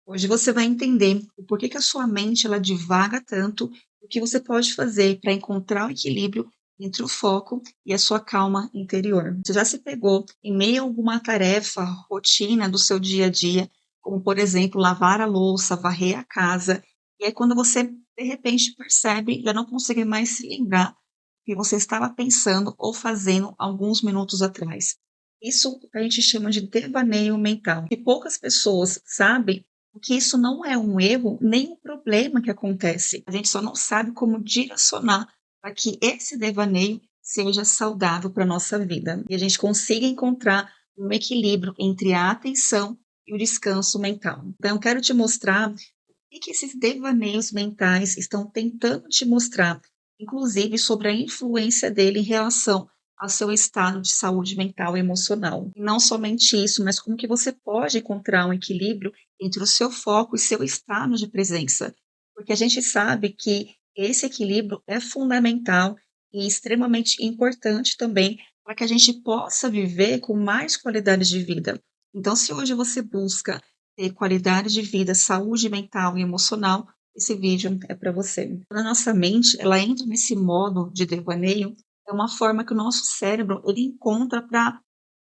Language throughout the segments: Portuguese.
Hoje você vai entender o porquê que a sua mente ela divaga tanto, o que você pode fazer para encontrar o equilíbrio entre o foco e a sua calma interior. Você já se pegou em meio a alguma tarefa, rotina do seu dia a dia, como por exemplo, lavar a louça, varrer a casa, e aí quando você de repente percebe, já não consegue mais se lembrar o que você estava pensando ou fazendo alguns minutos atrás. Isso a gente chama de devaneio mental. E poucas pessoas sabem que isso não é um erro, nem um problema que acontece. A gente só não sabe como direcionar para que esse devaneio seja saudável para a nossa vida e a gente consiga encontrar um equilíbrio entre a atenção e o descanso mental. Então, eu quero te mostrar o que esses devaneios mentais estão tentando te mostrar, inclusive sobre a influência dele em relação ao seu estado de saúde mental e emocional. E não somente isso, mas como que você pode encontrar um equilíbrio entre o seu foco e seu estado de presença. Porque a gente sabe que esse equilíbrio é fundamental e extremamente importante também para que a gente possa viver com mais qualidade de vida. Então, se hoje você busca ter qualidade de vida, saúde mental e emocional, esse vídeo é para você. Quando a nossa mente ela entra nesse modo de devaneio, é uma forma que o nosso cérebro ele encontra para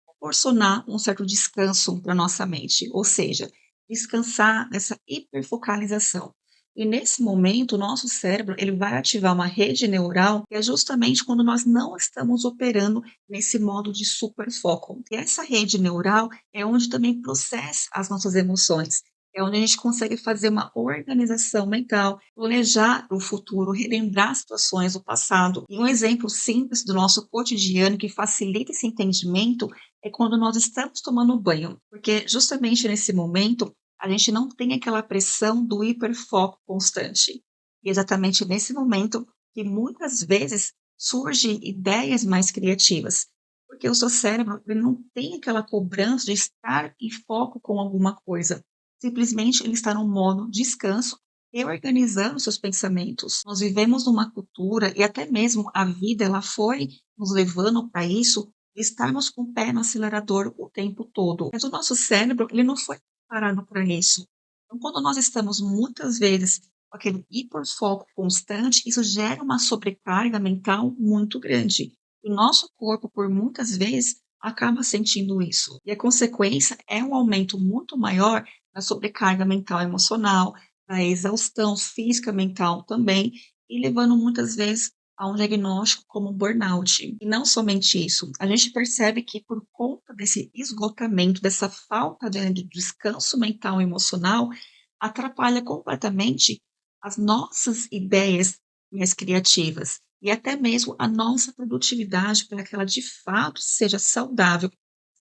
proporcionar um certo descanso para nossa mente, ou seja, descansar dessa hiperfocalização. E nesse momento, o nosso cérebro ele vai ativar uma rede neural que é justamente quando nós não estamos operando nesse modo de superfoco. E essa rede neural é onde também processa as nossas emoções. É onde a gente consegue fazer uma organização mental, planejar o futuro, relembrar situações do passado. E um exemplo simples do nosso cotidiano que facilita esse entendimento é quando nós estamos tomando banho, porque justamente nesse momento a gente não tem aquela pressão do hiperfoco constante. E exatamente nesse momento que muitas vezes surgem ideias mais criativas, porque o seu cérebro ele não tem aquela cobrança de estar em foco com alguma coisa. Simplesmente ele está no modo descanso, reorganizando seus pensamentos. Nós vivemos numa cultura e até mesmo a vida ela foi nos levando para isso de estarmos com o pé no acelerador o tempo todo. Mas o nosso cérebro, ele não foi preparado para isso. Então, quando nós estamos muitas vezes com aquele hiperfoco constante, isso gera uma sobrecarga mental muito grande. E nosso corpo, por muitas vezes, acaba sentindo isso. E a consequência é um aumento muito maior na sobrecarga mental e emocional, na exaustão física mental também, e levando muitas vezes a um diagnóstico como burnout. E não somente isso, a gente percebe que por conta desse esgotamento, dessa falta de descanso mental e emocional, atrapalha completamente as nossas ideias mais criativas e até mesmo a nossa produtividade para que ela de fato seja saudável,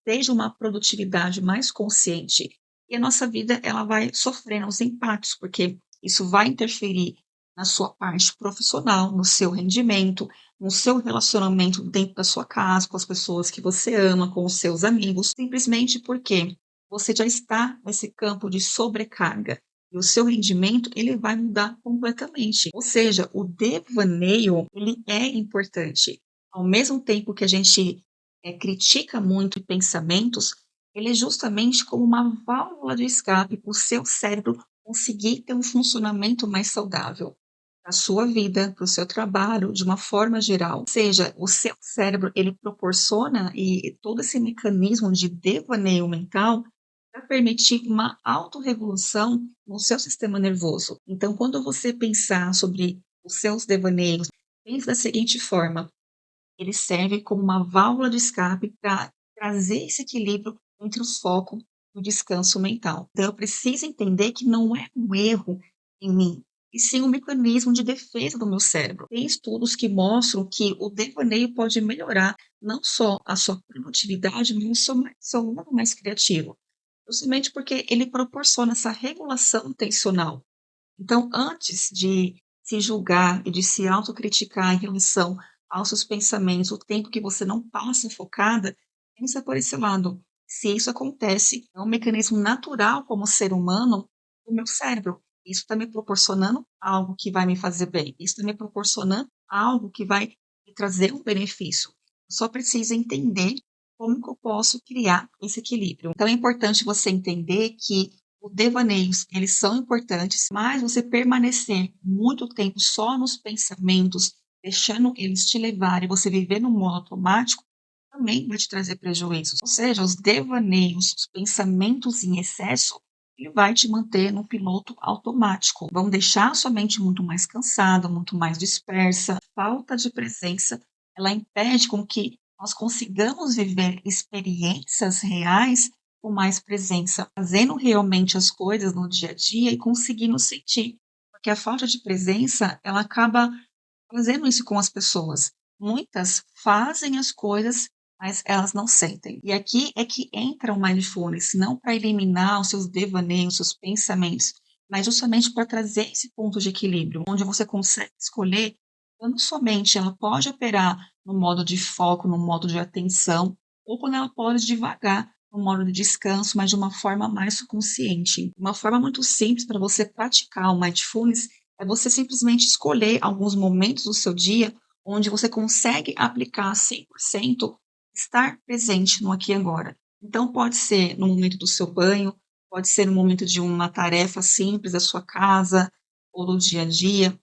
seja uma produtividade mais consciente. E a nossa vida ela vai sofrendo os impactos, porque isso vai interferir na sua parte profissional, no seu rendimento, no seu relacionamento dentro da sua casa, com as pessoas que você ama, com os seus amigos, simplesmente porque você já está nesse campo de sobrecarga e o seu rendimento ele vai mudar completamente. Ou seja, o devaneio ele é importante. Ao mesmo tempo que a gente critica muito pensamentos, ele é justamente como uma válvula de escape para o seu cérebro conseguir ter um funcionamento mais saudável para a sua vida, para o seu trabalho, de uma forma geral. Ou seja, o seu cérebro, ele proporciona e todo esse mecanismo de devaneio mental para permitir uma autorregulação no seu sistema nervoso. Então, quando você pensar sobre os seus devaneios, pense da seguinte forma: ele serve como uma válvula de escape para trazer esse equilíbrio entre o foco e o descanso mental. Então, eu preciso entender que não é um erro em mim, e sim um mecanismo de defesa do meu cérebro. Tem estudos que mostram que o devaneio pode melhorar não só a sua produtividade, mas o seu lado mais criativo, justamente porque ele proporciona essa regulação tensional. Então, antes de se julgar e de se autocriticar em relação aos seus pensamentos, o tempo que você não passa focada, pensa por esse lado. Se isso acontece, é um mecanismo natural como ser humano do meu cérebro. Isso está me proporcionando algo que vai me fazer bem. Isso está me proporcionando algo que vai me trazer um benefício. Eu só preciso entender como que eu posso criar esse equilíbrio. Então, é importante você entender que os devaneios, eles são importantes, mas você permanecer muito tempo só nos pensamentos, deixando eles te levarem, você viver no modo automático, também vai te trazer prejuízos. Ou seja, os devaneios, os pensamentos em excesso, ele vai te manter no piloto automático. Vão deixar a sua mente muito mais cansada, muito mais dispersa. Falta de presença, ela impede com que nós consigamos viver experiências reais com mais presença, fazendo realmente as coisas no dia a dia e conseguindo sentir. Porque a falta de presença, ela acaba fazendo isso com as pessoas. Muitas fazem as coisas, mas elas não sentem. E aqui é que entra o mindfulness, não para eliminar os seus devaneios, seus pensamentos, mas justamente para trazer esse ponto de equilíbrio, onde você consegue escolher quando sua mente ela pode operar no modo de foco, no modo de atenção, ou quando ela pode devagar no modo de descanso, mas de uma forma mais consciente. Uma forma muito simples para você praticar o mindfulness é você simplesmente escolher alguns momentos do seu dia onde você consegue aplicar 100% estar presente no aqui e agora. Então pode ser no momento do seu banho, pode ser no momento de uma tarefa simples da sua casa ou do dia a dia,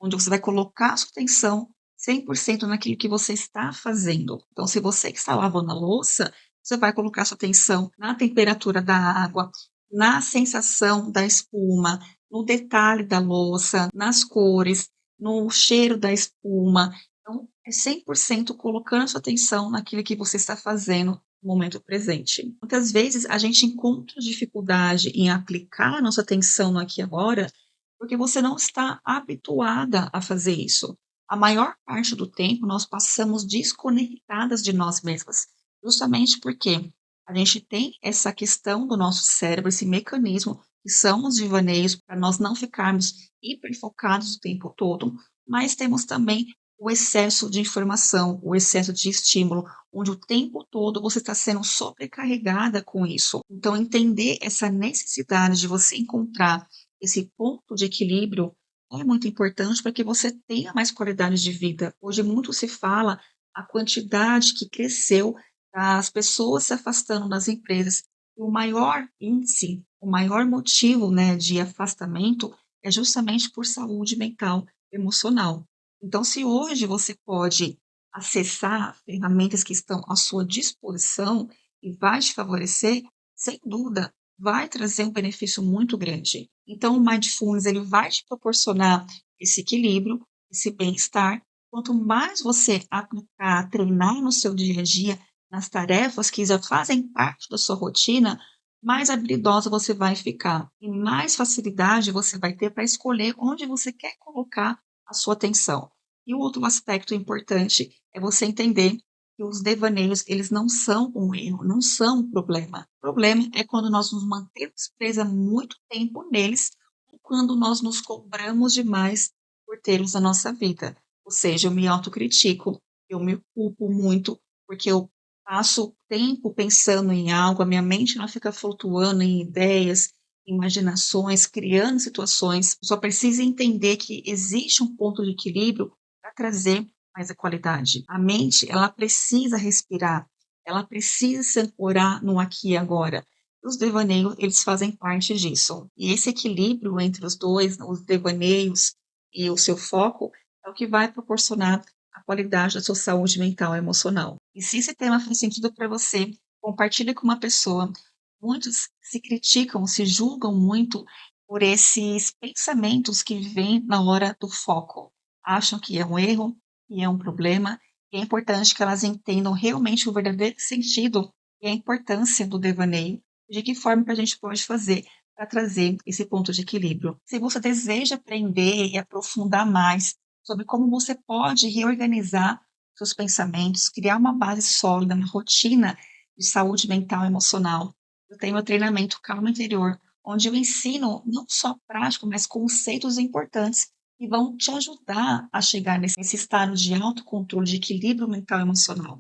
onde você vai colocar a sua atenção 100% naquilo que você está fazendo. Então, se você que está lavando a louça, você vai colocar sua atenção na temperatura da água, na sensação da espuma, no detalhe da louça, nas cores, no cheiro da espuma. Então, é 100% colocando a sua atenção naquilo que você está fazendo no momento presente. Muitas vezes a gente encontra dificuldade em aplicar a nossa atenção no aqui e agora, porque você não está habituada a fazer isso. A maior parte do tempo nós passamos desconectadas de nós mesmas, justamente porque a gente tem essa questão do nosso cérebro, esse mecanismo que são os devaneios para nós não ficarmos hiperfocados o tempo todo, mas temos também o excesso de informação, o excesso de estímulo, onde o tempo todo você está sendo sobrecarregada com isso. Então, entender essa necessidade de você encontrar esse ponto de equilíbrio é muito importante para que você tenha mais qualidade de vida. Hoje muito se fala a quantidade que cresceu das pessoas se afastando das empresas. O maior índice, o maior motivo, né, de afastamento é justamente por saúde mental, emocional. Então, se hoje você pode acessar ferramentas que estão à sua disposição e vai te favorecer, sem dúvida, vai trazer um benefício muito grande. Então, o mindfulness ele vai te proporcionar esse equilíbrio, esse bem-estar. Quanto mais você aplicar, treinar no seu dia a dia, nas tarefas que já fazem parte da sua rotina, mais habilidosa você vai ficar e mais facilidade você vai ter para escolher onde você quer colocar a sua atenção. E o outro aspecto importante é você entender que os devaneios, eles não são um erro, não são um problema. O problema é quando nós nos mantemos presa muito tempo neles ou quando nós nos cobramos demais por termos a nossa vida. Ou seja, eu me autocritico, eu me culpo muito porque eu passo tempo pensando em algo, a minha mente não fica flutuando em ideias, imaginações, criando situações. Eu só preciso entender que existe um ponto de equilíbrio para trazer mais a qualidade. A mente, ela precisa respirar, ela precisa se ancorar no aqui e agora. Os devaneios, eles fazem parte disso. E esse equilíbrio entre os dois, os devaneios e o seu foco, é o que vai proporcionar a qualidade da sua saúde mental e emocional. E se esse tema faz sentido para você, compartilhe com uma pessoa. Muitos se criticam, se julgam muito por esses pensamentos que vêm na hora do foco. Acham que é um erro, que é um problema, e é importante que elas entendam realmente o verdadeiro sentido e a importância do devaneio, de que forma que a gente pode fazer para trazer esse ponto de equilíbrio. Se você deseja aprender e aprofundar mais sobre como você pode reorganizar seus pensamentos, criar uma base sólida, uma rotina de saúde mental e emocional, eu tenho meu treinamento Calma Interior, onde eu ensino não só prático, mas conceitos importantes que vão te ajudar a chegar nesse estado de autocontrole, de equilíbrio mental e emocional.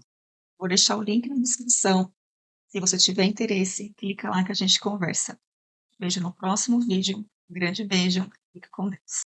Vou deixar o link na descrição. Se você tiver interesse, clica lá que a gente conversa. Vejo no próximo vídeo. Um grande beijo. Fica com Deus.